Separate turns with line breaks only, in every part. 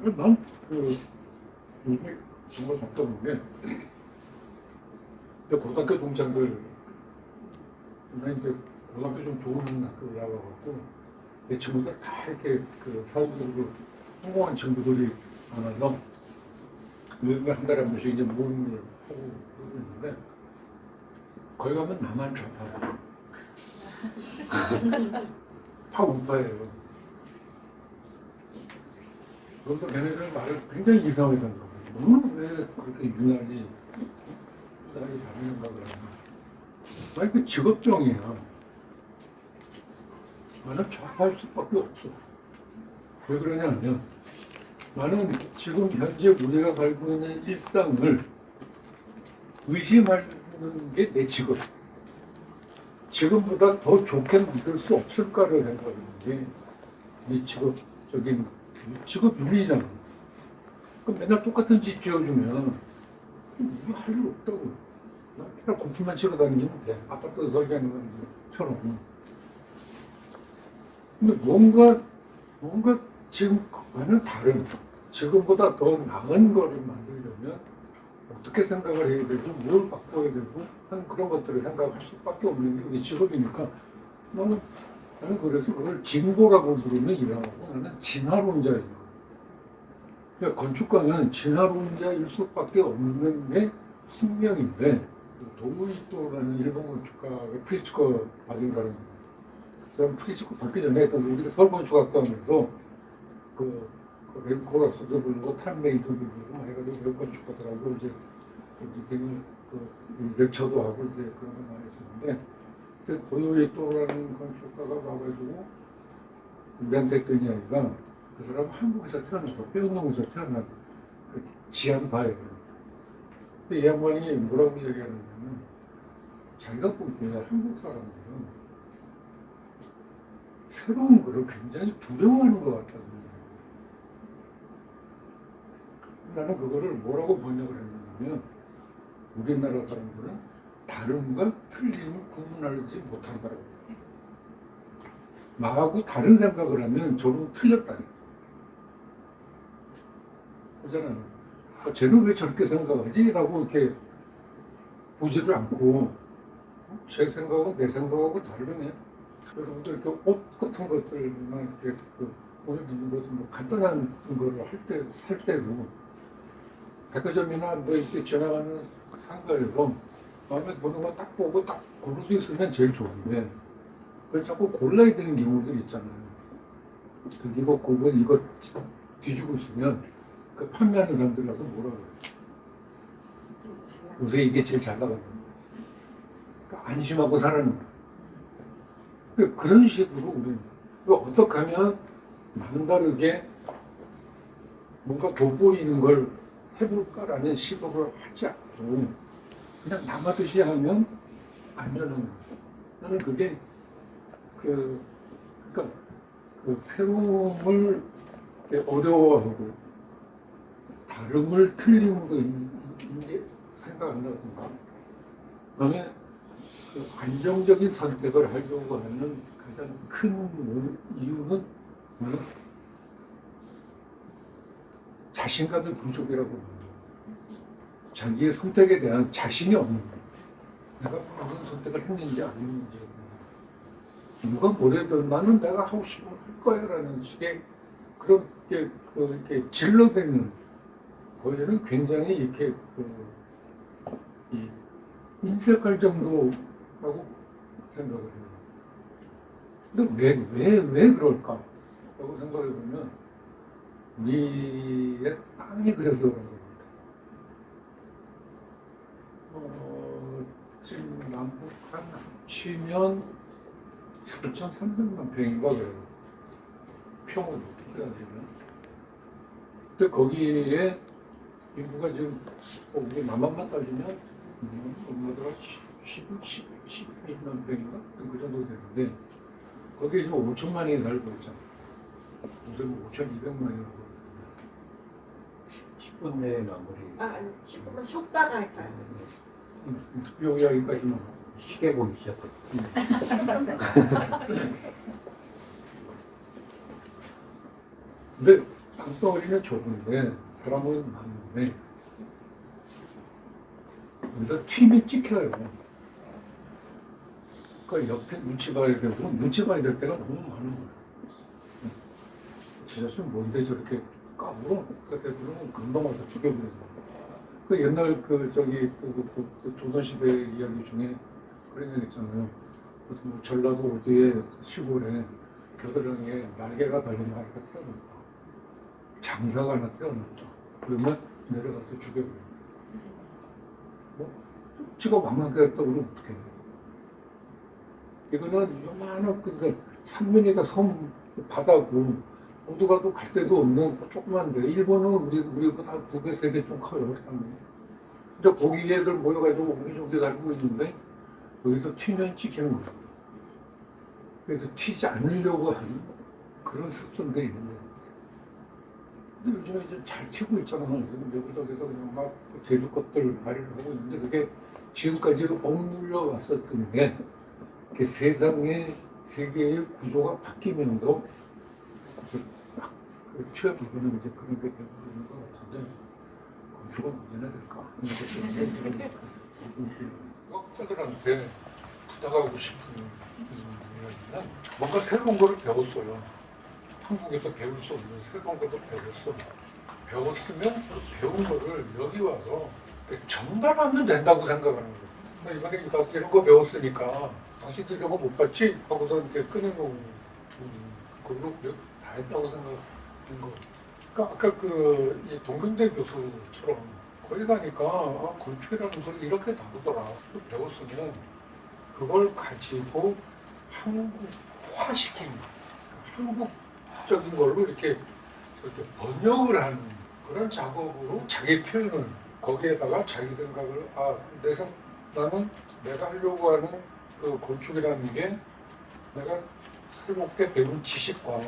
난그 이게 정말 답답한 게 고등학교 동창들 나 이제 고등학교 좀 좋은 학교를 나와갖고 내 친구들 다 이렇게 그 사회적으로 성공한 친구들이 많아서 요즘에 한 달에 한 번씩 이제 모임을 하고 그러고 있는데 거기 가면 나만 좌파고 다 우파예요. 그런데 걔네들 말을 굉장히 이상하게 하는 거예요. 너는 왜 그렇게 유난히 다른 생각을 하냐. 아니 그 직업병이야. 나는 좌파할 수밖에 없어. 왜 그러냐면 나는 지금 현재 우리가 살고 있는 일상을 의심하는 게 내 직업. 지금보다 더 좋게 만들 수 없을까를 생각하는 게 내 직업적인 직업 윤리잖아. 그럼 맨날 똑같은 집 지어주면 이거 할 일 없다고. 맨날 공품만 치러 다니면 돼. 아파트 설계하는 것처럼. 근데 뭔가 지금과는 다른, 지금보다 더 나은 거를 만들려면 어떻게 생각을 해야 되고, 뭘 바꿔야 되고, 하는 그런 것들을 생각할 수밖에 없는 게 우리 직업이니까 나는 그래서 그걸 진보라고 부르면 이상하고 나는 진화론자예요. 그러니까 건축가는 진화론자일 수밖에 없는 게 숙명인데 도우이토라는 일본 건축가가 프리츠커 받은 사람입니다. 그 사람 프리츠커 받기 전에 우리가 서울건축학과에서 그 코러스도 부르고 탄메이도 부르고 해가지고 몇 건축가들하고 이제 그 렉처도 하고 이제 그런 걸 많이 했었는데 그때 도요이토라는 건축가가 와가지고 우리한테 했던 이야기가 그 사람 한국에서 태어나서 빼운동에서 태어난 그 지안파예요. 근데 이 양반이 뭐라고 얘기하냐면 자기가 보기에 한국 사람들은 새로운 거를 굉장히 두려워하는 것 같다는 거예요. 나는 그거를 뭐라고 번역을 했냐면 우리나라 사람들은 다름과 틀림을 구분하지 못한다라고. 나하고 다른 생각을 하면 저는 틀렸다. 그잖아요. 쟤는 왜 저렇게 생각하지? 라고 이렇게 보지를 않고 제 생각은 내 생각하고 다르네. 여러분들 이렇게 옷 같은 것들만 이렇게 오늘 입는 것도 뭐 간단한 거를 살 때도 백화점이나 뭐 이렇게 지나가는 상가에서 마음에 드는 거 딱 보고 딱 고를 수 있으면 제일 좋은데 그걸 자꾸 골라야 되는 경우들 있잖아요. 이거 뒤지고 있으면 그 판매하는 사람들 나서 뭐라 그래요? 요새 이게 제일 잘 나간다. 그러니까 안심하고 사는 거예요. 그러니까 그런 식으로 우리는 어떻게 하면 남다르게 뭔가 돋보이는 걸 해볼까라는 시도를 하지 않고 그냥 남하듯이 하면 안전한 거예요. 나는 그게 그러니까 그 새로움을 어려워하고 다름을 틀림으로 이제 생각한다든가 그다음에 그 안정적인 선택을 하려고 하는 가장 큰 이유는 뭐냐? 자신감의 부족이라고 합니다. 자기의 선택에 대한 자신이 없는 거예요. 내가 무슨 선택을 했는지 안 했는지 누가 뭐래든 나는 내가 하고 싶은 걸 할 거야 라는 식의 그렇게 이렇게 질러대는 거에는 굉장히 이렇게 이 인색할 정도라고 생각을 해요. 근데 왜 그럴까? 라고 생각해 보면 우리의 땅이 그래서 그런 겁니다. 지금 남북 한 합치면 4,300만 평인가 그래요. 평으로 해가지고는. 근데 거기에 인구가 지금 우리 남한만 따지면 얼마더라 11만 평인가? 그 정도 되는데 거기에 지금 5천만이 살고 있잖아. 요새 5,200만이라고.
10분 내에 마무리.
아니 10분만 쉬었다가 할까요?
여기까지만.
시계 보기 시작했다.
근데 땅덩어리는 좁은데 사람은 많은데 여기서 튀면 찍혀요. 그러니까 옆에 눈치 봐야 되고 눈치 봐야 될 때가 너무 많은 거예요. 제 자신 뭔데 저렇게 까불어? 그러면 금방 와서 죽여버리는 거예요. 그 옛날 그 조선시대 이야기 중에 그런 얘기 있잖아요. 뭐 전라도 어디에 시골에 겨드랑이에 날개가 달린 아이가 태어났다. 장사가 하나 태어났다. 그러면 내려가서 죽여버려요. 뭐 직업 망하겠다 그러면 어떡해. 이거는 요만한 그러니까 산면이가 섬 바다고 어디 가도 갈 데도 없는 조그만데 일본은 우리보다 2배, 3배 좀 커요. 이제 거기 애들 모여가지고 옹기종기 살고 있는데 여기서 튀면 찍히는 거예요. 그래서 튀지 않으려고 하는 그런 습성들이 있는 거예요. 근데 요즘에 이제 잘 튀고 있잖아요. 여기저기서 그냥 막 제주 것들 발휘를 하고 있는데 그게 지금까지 억눌려 왔었던 게 세상의 세계의 구조가 바뀌면서 그 취업 부분은 이제 그런 게 되고 있는 것 같은데 건축은 언제나 될까? 학자들한테 부탁하고 싶은 이야기는 뭔가 새로운 거를 배웠어요. 한국에서 배울 수 없는 새로운 거를 배웠어. 배웠으면 그 배운 거를 여기 와서 전달하면 된다고 생각하는 거예요. 이번에 이런 거 배웠으니까 당신들 이런 거 못 봤지? 하고서 이렇게 끊어놓은 걸로 다 했다고 생각하는 거. 그러니까 아까 이 동경대 교수처럼 거기 가니까 건축이라는 걸 이렇게 다루더라. 또 배웠으면 그걸 가지고 한국화시키는 한국적인 걸로 이렇게 번역을 하는 그런 작업으로 자기 표현을 거기에다가 자기 생각을 나는 내가 하려고 하는 그 건축이라는 게 내가 새롭게 배운 지식과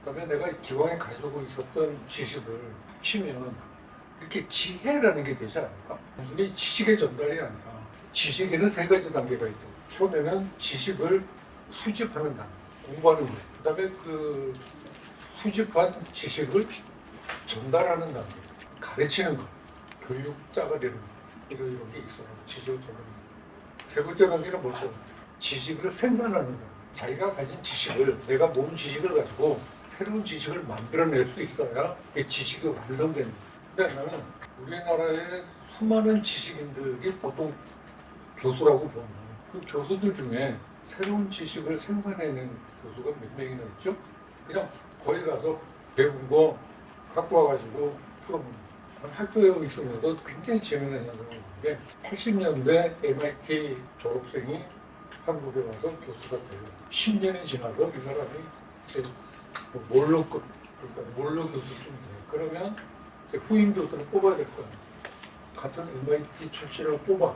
그다음에 내가 기왕에 가지고 있었던 지식을 합치면 이렇게 지혜라는 게 되지 않을까? 단순히 지식의 전달이 아니라 지식에는 3가지 단계가 있다. 처음에는 지식을 수집하는 단계, 공부하는 거예요. 그다음에 그 수집한 지식을 전달하는 단계, 가르치는 거, 교육자가 되는 거. 이런 게 있어요. 지식을 전달하는 거. 3번째 단계는 뭘까? 지식을 생산하는 거. 자기가 가진 지식을, 내가 모은 지식을 가지고 새로운 지식을 만들어낼 수 있어야 이 지식이 완성되는 거예요. 근데 나는 우리나라의 수많은 지식인들이 보통 교수라고 보면 그 교수들 중에 새로운 지식을 생산해낸 교수가 몇 명이나 있죠? 그냥 거기 가서 배운 거 갖고 와가지고 풀어보는 학교에 있으면서 굉장히 재미난 현상이 있는데 80년대 MIT 졸업생이 한국에 와서 교수가 돼요. 10년이 지나서 이 사람이 몰로 교수쯤 돼요. 그러면 후임 교수를 뽑아야 될 거예요. 같은 MIT 출신을 뽑아.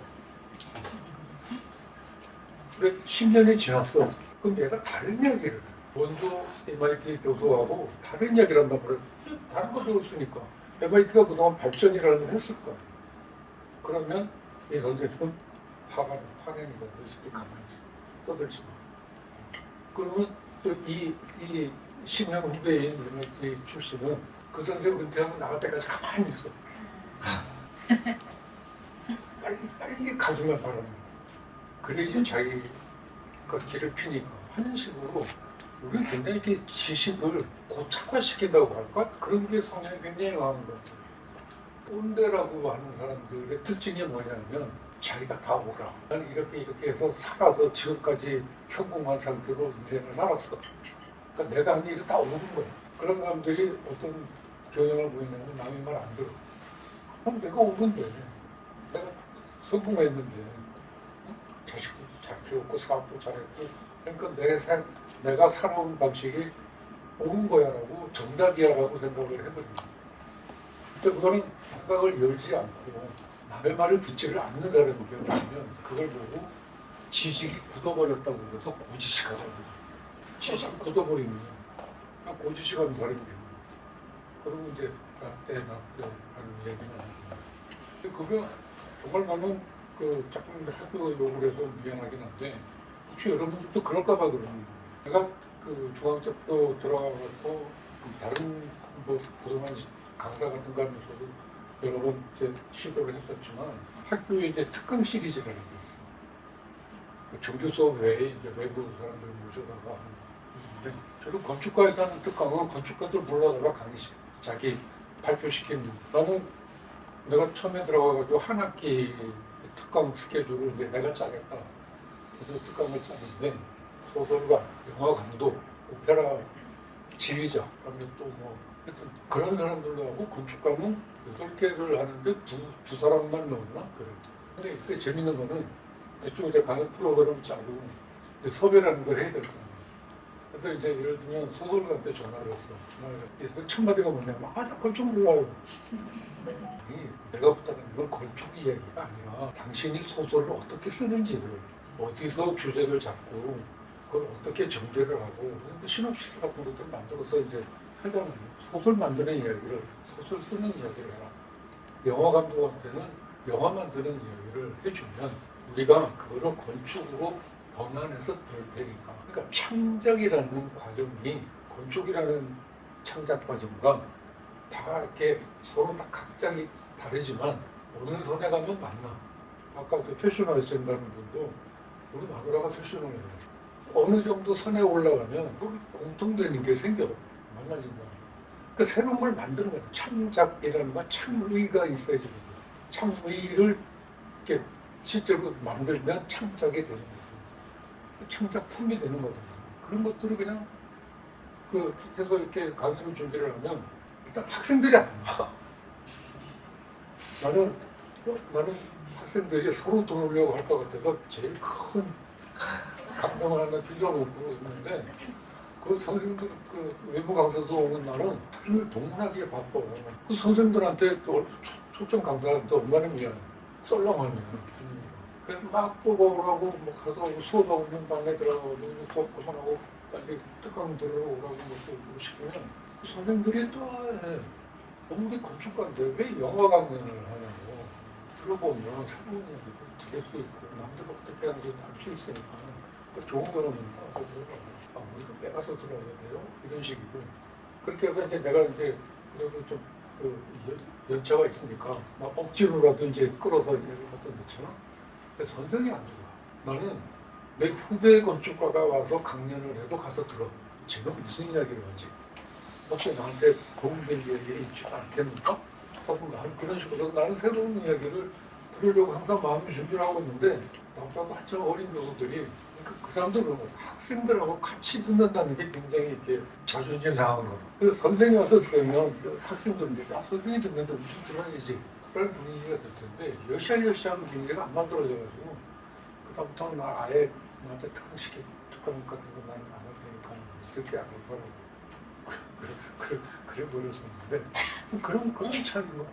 근데 10년이 지났어. 그럼 얘가 다른 이야기를 해. 원조 MIT 교수하고 다른 이야기를 한단 말이야. 다른 거 배웠으니까. MIT가 그동안 발전이라는 걸 했을 거야. 그러면 이 선생님은 화내는 거야. 이 새끼 가만히 있어. 떠들지 마. 그러면 또 이 10년 후배인 MIT 출신은 그 선생님 은퇴하고 나갈 때까지 가만히 있어. 빨리 가지만 살아요. 그래야지 자기가 길을 피니까 하는 식으로 우리는 굉장히 이렇게 지식을 고착화시킨다고 할까? 그런 게 성향이 굉장히 강한 것 같아요. 꼰대라고 하는 사람들의 특징이 뭐냐면 자기가 다 옳아. 나는 이렇게 해서 살아서 지금까지 성공한 상태로 인생을 살았어. 그러니까 내가 한 일이 다 옳은 거야. 그런 사람들이 어떤 경향을 보이냐면 남의 말 안 들어. 그럼 내가 옳은데 내가 성공했는데 자식도 잘 키웠고 사업도 잘했고 그러니까 내가 살아온 방식이 옳은 거야라고 정답이야라고 생각을 해버리는 거예요. 근데 그거는 생각을 열지 않고 남의 말을 듣지를 않는다는 게 뭐냐면 그걸 보고 지식이 굳어버렸다고 그래서 고지식하다고 그래요. 지식이 굳어버리는 거예요. 그냥 고지식하는 사람이 돼요. 그러고 이제 라떼 하는 얘기는 하죠. 근데 그게 정말 나는 조금 학교 욕을 해서 미안하긴 한데 혹시 여러분들도 그럴까 봐 그러는 거예요. 내가 중앙대학교 들어가고 다른 뭐 그동안 강사 같은 거 하면서도 여러 번 이제 시도를 했었지만 학교에 이제 특강 시리즈라는 게 있어. 그 정규 수업 외에 이제 외부 사람들 모셔다가 하는데 저도 건축과에서 하는 특강은 건축가들 불러다가 강의식 자기 발표시키는 나는 내가 처음에 들어가가지고 한 학기 특강 스케줄을 이제 내가 짜겠다. 그래서 특강을 짜는데 소설가, 영화 감독, 오페라 지휘자, 그다음에 또 뭐 하여튼 그런 사람들로 하고 건축가는 8개를 하는데 두 사람만 넣었나? 그래. 근데 그 재밌는 거는 대충 이제 강의 프로그램 짜고 이제 섭외라는 걸 해야 될 거 아니야. 그래서 이제 예를 들면 소설가한테 전화를 했어. 그래서 첫 마디가 뭐냐면 나 건축 몰라요. 아니, 내가 부탁한 이건 건축 이야기가 아니라 당신이 소설을 어떻게 쓰는지를 어디서 주제를 잡고 그걸 어떻게 전개를 하고 시놉시스 같은 것들 만들어서 이제 하잖아요. 소설 만드는 이야기를 소설 쓰는 이야기를 해라. 영화 감독한테는 영화 만드는 이야기를 해주면 우리가 그거를 건축으로 번안해서 들 테니까. 그러니까 창작이라는 과정이 건축이라는 창작 과정과 다 이렇게 서로 다 각장이 다르지만 어느 선에 가면 맞나. 아까 그 패션 아이센다는 분도 우리 마누라가 패션을 해요. 어느 정도 선에 올라가면 뭐 공통되는 게 생겨. 만나진다. 그 새로운 걸 만드는 거야. 창작이라는 건 창의가 있어야지. 창의를 이렇게 실제로 만들면 창작이 되는 거고 창작품이 되는 거잖아. 그런 것들을 그냥 그 해서 이렇게 강의를 준비를 하면 일단 학생들이 안 와. 나는 학생들이 서로 들어오려고 할 것 같아서 제일 큰 감동을 하나 빌려놓고 있는데 그 선생님들 그 외부 강사도 오는 날은 학생들 동문하기에 바빠. 그 선생님들한테 또 초청 강사한테 얼마나 미안해. 썰렁하네. 그래서 막 뽑아오라고 뭐 가서 수업하고 있는 방에 들어가고 수업 그만하고 빨리 특강 들어오라고 뭐 시키면 그 선생님들이 또 해. 우리 건축가인데 왜 영화 강연을 하냐고. 들어보면 새로운 얘기도 들을 수 있고 남들 어떻게 하는지 알 수 있으니까 좋은 경험이니까 가서 들어가고 아, 이거 빼가서 들어야 돼요? 이런 식이고 그렇게 해서 이제 내가 이제 그래도 좀 그 연차가 있으니까 막 억지로라도 이제 끌어서 얘기를 갖다 놓잖아. 근데 선생이 안 들어가. 나는 내 후배 건축가가 와서 강연을 해도 가서 들어. 쟤는 무슨 이야기를 하지? 혹시 나한테 도움될 이야기를 있지 않겠는가? 하고 나는 그런 식으로 나는 새로운 이야기를 들으려고 항상 마음의 준비를 하고 있는데 나보다도 한참 어린 교수들이 그 사람들은 학생들하고 같이 듣는다는 게 굉장히 이렇게 자존심 상한 거. 그래서 선생님이 와서 들으면 그 학생들인데 선생님이 듣는데 무슨 들어야지 그런 분위기가 될 텐데 여시한 분위기가 안 만들어져가지고 그다음부터는 나 아예 나한테 특강 같은 거 나는 안 할 테니까 이렇게 안 할 거라고 그래 버렸었는데 그런 차이인 거.